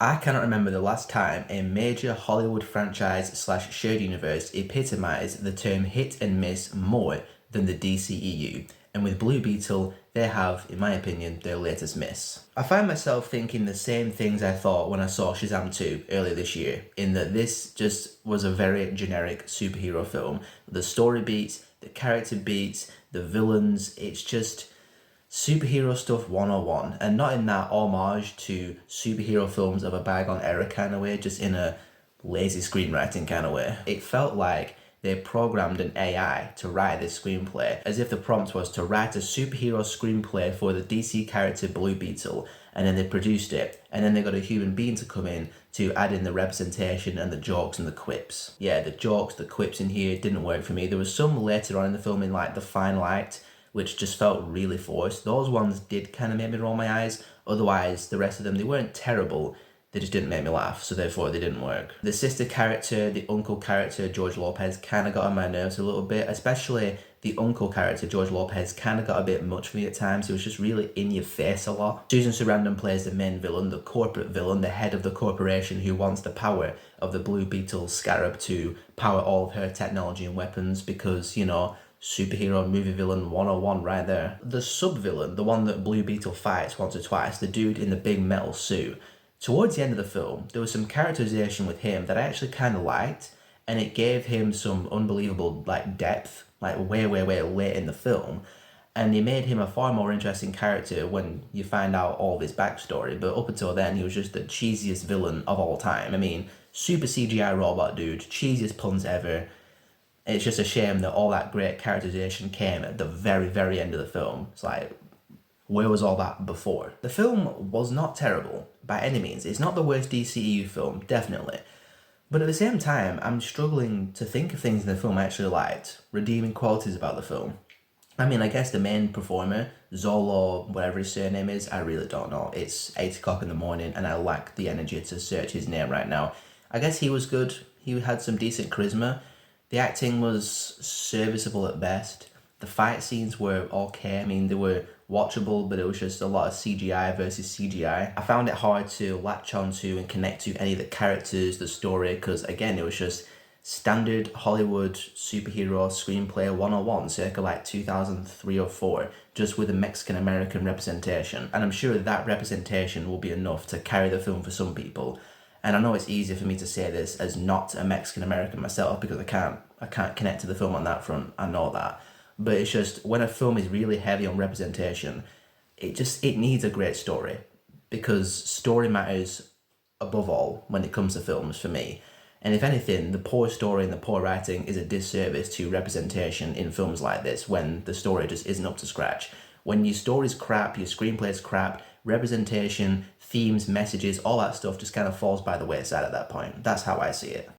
I cannot remember the last time a major Hollywood franchise slash shared universe epitomized the term hit and miss more than the DCEU. And with Blue Beetle, they have, in my opinion, their latest miss. I find myself thinking the same things I thought when I saw Shazam 2 earlier this year, in that this just was a very generic superhero film. The story beats, the character beats, the villains, it's just superhero stuff 101, and not in that homage to superhero films of a bygone era kind of way, just in a lazy screenwriting kind of way. It felt like they programmed an AI to write this screenplay, as if the prompt was to write a superhero screenplay for the DC character Blue Beetle, and then they produced it, and then they got a human being to come in to add in the representation and the jokes and the quips. Yeah, the jokes, the quips in here didn't work for me. There was some later on in the film, in like the final act, which just felt really forced. Those ones did kind of make me roll my eyes. Otherwise, the rest of them, they weren't terrible. They just didn't make me laugh, so therefore they didn't work. The sister character, the uncle character, George Lopez, kind of got on my nerves a little bit. Especially the uncle character, George Lopez, kind of got a bit much for me at times. He was just really in your face a lot. Susan Sarandon plays the main villain, the corporate villain, the head of the corporation who wants the power of the Blue Beetle scarab to power all of her technology and weapons because, you know, superhero movie villain 101 right there. The sub-villain, the one that Blue Beetle fights once or twice, the dude in the big metal suit, towards the end of the film, there was some characterization with him that I actually kind of liked, and it gave him some unbelievable like depth, like way late in the film, and it made him a far more interesting character when you find out all of his backstory. But up until then, he was just the cheesiest villain of all time. I mean, super CGI robot dude, cheesiest puns ever. It's just a shame that all that great characterization came at the very end of the film. It's like, where was all that before? The film was not terrible, by any means. It's not the worst DCEU film, definitely. But at the same time, I'm struggling to think of things in the film I actually liked, redeeming qualities about the film. I mean, I guess the main performer, Zolo, whatever his surname is, I really don't know. It's 8 o'clock in the morning and I lack the energy to search his name right now. I guess he was good. He had some decent charisma. The acting was serviceable at best. The fight scenes were okay. I mean, they were watchable, but it was just a lot of CGI versus CGI. I found it hard to latch onto and connect to any of the characters, the story, because again, it was just standard Hollywood superhero screenplay 101, circa like 2003 or 4, just with a Mexican-American representation. And I'm sure that representation will be enough to carry the film for some people. And I know it's easier for me to say this as not a Mexican-American myself because I can't connect to the film on that front, I know that. But it's just, when a film is really heavy on representation, it needs a great story. Because story matters above all when it comes to films for me. And if anything, the poor story and the poor writing is a disservice to representation in films like this when the story just isn't up to scratch. When your story's crap, your screenplay's crap, representation, themes, messages, all that stuff just kind of falls by the wayside at that point. That's how I see it.